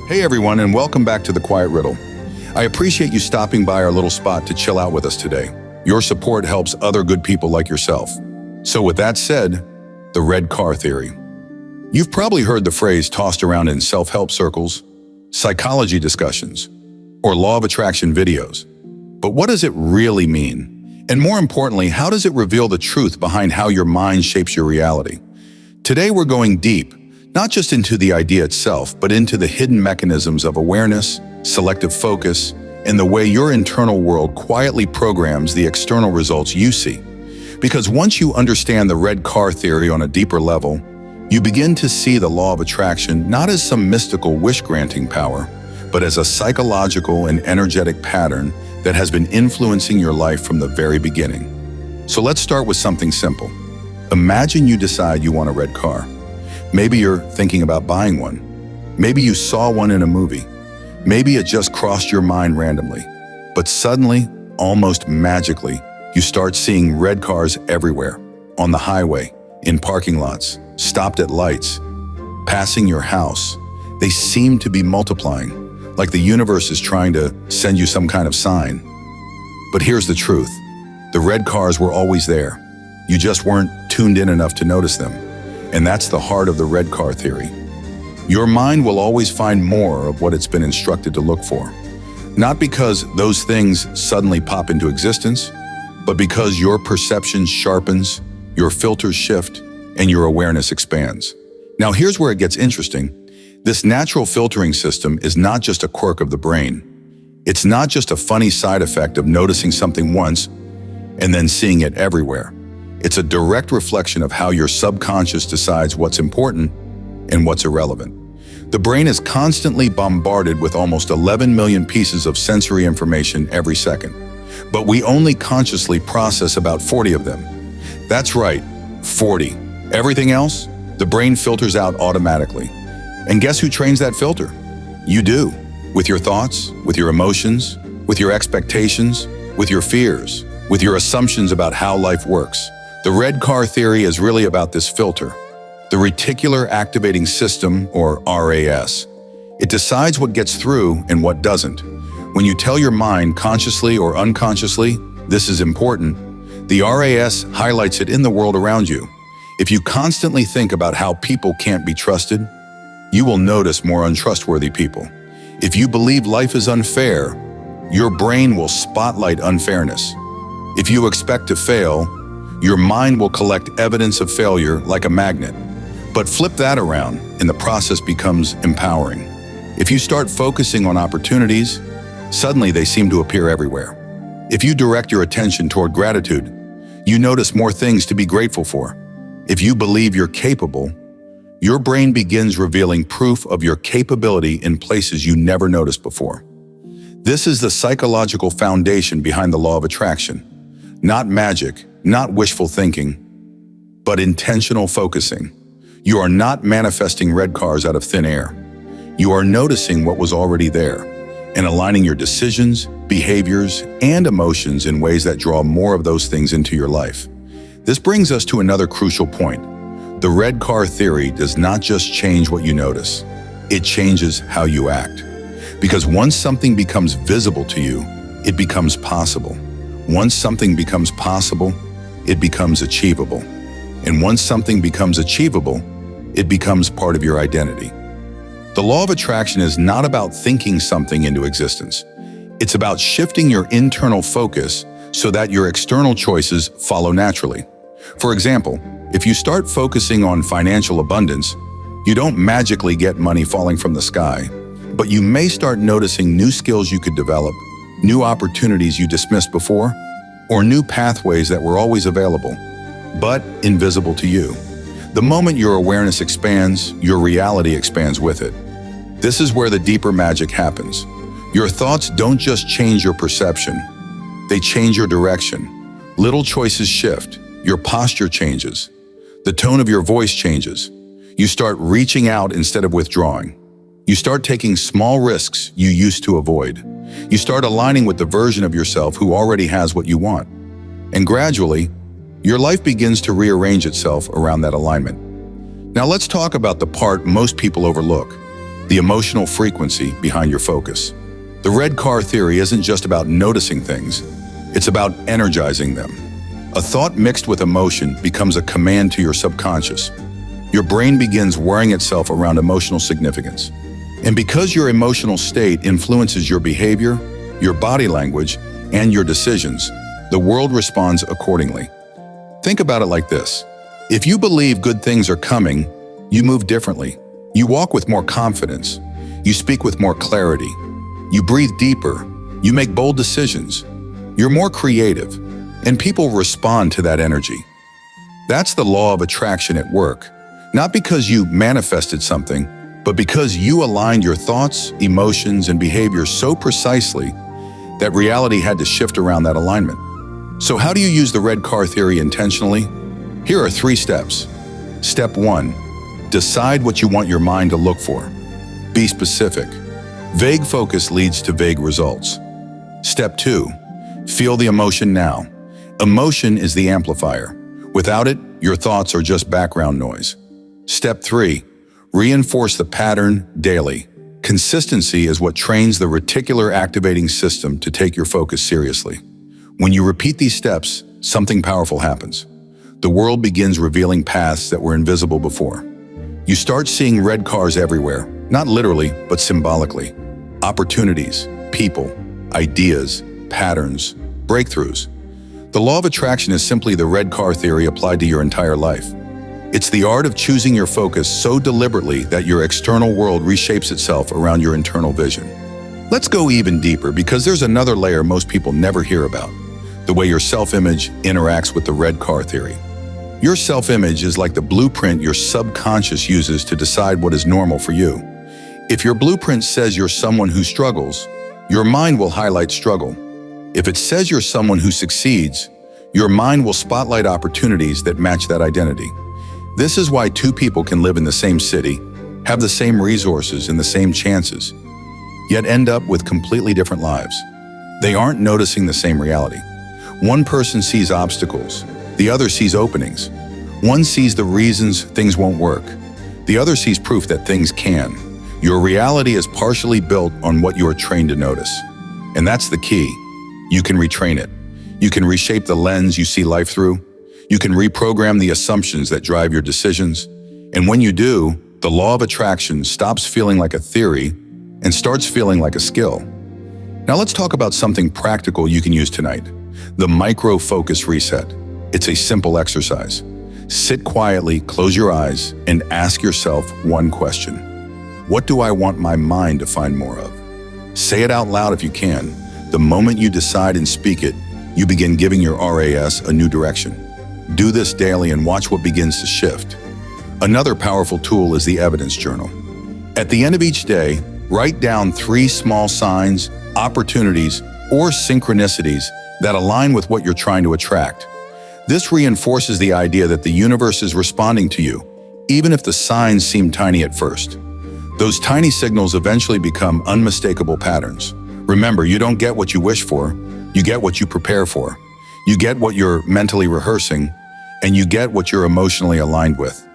Hey everyone, and welcome back to The Quiet Riddle. I appreciate you stopping by our little spot to chill out with us today. Your support helps other good people like yourself. So with that said, the red car theory. You've probably heard the phrase tossed around in self-help circles, psychology discussions, or law of attraction videos. But what does it really mean? And more importantly, how does it reveal the truth behind how your mind shapes your reality? Today we're going deep, not just into the idea itself, but into the hidden mechanisms of awareness, selective focus, and the way your internal world quietly programs the external results you see. Because once you understand the red car theory on a deeper level, you begin to see the law of attraction not as some mystical wish-granting power, but as a psychological and energetic pattern that has been influencing your life from the very beginning. So let's start with something simple. Imagine you decide you want a red car. Maybe you're thinking about buying one. Maybe you saw one in a movie. Maybe it just crossed your mind randomly. But suddenly, almost magically, you start seeing red cars everywhere. On the highway, in parking lots, stopped at lights, passing your house. They seem to be multiplying, like the universe is trying to send you some kind of sign. But here's the truth. The red cars were always there. You just weren't tuned in enough to notice them. And that's the heart of the red car theory. Your mind will always find more of what it's been instructed to look for. Not because those things suddenly pop into existence, but because your perception sharpens, your filters shift, and your awareness expands. Now here's where it gets interesting. This natural filtering system is not just a quirk of the brain. It's not just a funny side effect of noticing something once and then seeing it everywhere. It's a direct reflection of how your subconscious decides what's important and what's irrelevant. The brain is constantly bombarded with almost 11 million pieces of sensory information every second, but we only consciously process about 40 of them. That's right, 40. Everything else, the brain filters out automatically. And guess who trains that filter? You do, with your thoughts, with your emotions, with your expectations, with your fears, with your assumptions about how life works. The red car theory is really about this filter, the Reticular Activating System, or RAS. It decides what gets through and what doesn't. When you tell your mind, consciously or unconsciously, this is important, the RAS highlights it in the world around you. If you constantly think about how people can't be trusted, you will notice more untrustworthy people. If you believe life is unfair, your brain will spotlight unfairness. If you expect to fail, your mind will collect evidence of failure like a magnet. But flip that around, and the process becomes empowering. If you start focusing on opportunities, suddenly they seem to appear everywhere. If you direct your attention toward gratitude, you notice more things to be grateful for. If you believe you're capable, your brain begins revealing proof of your capability in places you never noticed before. This is the psychological foundation behind the law of attraction. Not magic, not wishful thinking, but intentional focusing. You are not manifesting red cars out of thin air. You are noticing what was already there and aligning your decisions, behaviors, and emotions in ways that draw more of those things into your life. This brings us to another crucial point. The red car theory does not just change what you notice, it changes how you act. Because once something becomes visible to you, it becomes possible. Once something becomes possible, it becomes achievable. And once something becomes achievable, it becomes part of your identity. The law of attraction is not about thinking something into existence. It's about shifting your internal focus so that your external choices follow naturally. For example, if you start focusing on financial abundance, you don't magically get money falling from the sky, but you may start noticing new skills you could develop, new opportunities you dismissed before, or new pathways that were always available, but invisible to you. The moment your awareness expands, your reality expands with it. This is where the deeper magic happens. Your thoughts don't just change your perception, they change your direction. Little choices shift, your posture changes, the tone of your voice changes. You start reaching out instead of withdrawing. You start taking small risks you used to avoid. You start aligning with the version of yourself who already has what you want. And gradually, your life begins to rearrange itself around that alignment. Now let's talk about the part most people overlook, the emotional frequency behind your focus. The red car theory isn't just about noticing things, it's about energizing them. A thought mixed with emotion becomes a command to your subconscious. Your brain begins wiring itself around emotional significance. And because your emotional state influences your behavior, your body language, and your decisions, the world responds accordingly. Think about it like this. If you believe good things are coming, you move differently. You walk with more confidence. You speak with more clarity. You breathe deeper. You make bold decisions. You're more creative, and people respond to that energy. That's the law of attraction at work, not because you manifested something, but because you aligned your thoughts, emotions, and behaviors so precisely that reality had to shift around that alignment. So how do you use the red car theory intentionally? Here are 3 steps. Step 1. Decide what you want your mind to look for. Be specific. Vague focus leads to vague results. Step 2. Feel the emotion now. Emotion is the amplifier. Without it, your thoughts are just background noise. Step 3. Reinforce the pattern daily. Consistency is what trains the reticular activating system to take your focus seriously. When you repeat these steps, something powerful happens. The world begins revealing paths that were invisible before. You start seeing red cars everywhere, not literally, but symbolically. Opportunities, people, ideas, patterns, breakthroughs. The law of attraction is simply the red car theory applied to your entire life. It's the art of choosing your focus so deliberately that your external world reshapes itself around your internal vision. Let's go even deeper because there's another layer most people never hear about: the way your self-image interacts with the red car theory. Your self-image is like the blueprint your subconscious uses to decide what is normal for you. If your blueprint says you're someone who struggles, your mind will highlight struggle. If it says you're someone who succeeds, your mind will spotlight opportunities that match that identity. This is why 2 people can live in the same city, have the same resources and the same chances, yet end up with completely different lives. They aren't noticing the same reality. One person sees obstacles, the other sees openings. One sees the reasons things won't work. The other sees proof that things can. Your reality is partially built on what you are trained to notice. And that's the key. You can retrain it. You can reshape the lens you see life through. You can reprogram the assumptions that drive your decisions. And when you do, the law of attraction stops feeling like a theory and starts feeling like a skill. Now let's talk about something practical you can use tonight: the micro-focus reset. It's a simple exercise. Sit quietly, close your eyes, and ask yourself one question. What do I want my mind to find more of? Say it out loud if you can. The moment you decide and speak it, you begin giving your RAS a new direction. Do this daily and watch what begins to shift. Another powerful tool is the evidence journal. At the end of each day, write down 3 small signs, opportunities, or synchronicities that align with what you're trying to attract. This reinforces the idea that the universe is responding to you, even if the signs seem tiny at first. Those tiny signals eventually become unmistakable patterns. Remember, you don't get what you wish for, you get what you prepare for. You get what you're mentally rehearsing, and you get what you're emotionally aligned with.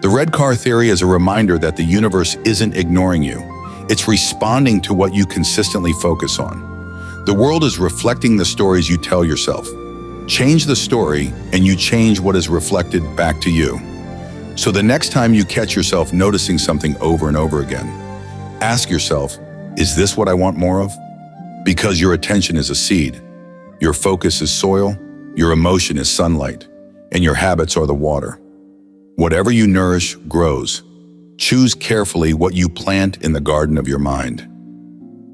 The red car theory is a reminder that the universe isn't ignoring you. It's responding to what you consistently focus on. The world is reflecting the stories you tell yourself. Change the story, and you change what is reflected back to you. So the next time you catch yourself noticing something over and over again, ask yourself, is this what I want more of? Because your attention is a seed, your focus is soil, your emotion is sunlight, and your habits are the water. Whatever you nourish grows. Choose carefully what you plant in the garden of your mind.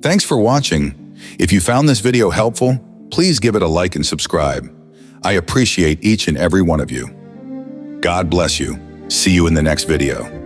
Thanks for watching. If you found this video helpful, please give it a like and subscribe. I appreciate each and every one of you. God bless you. See you in the next video.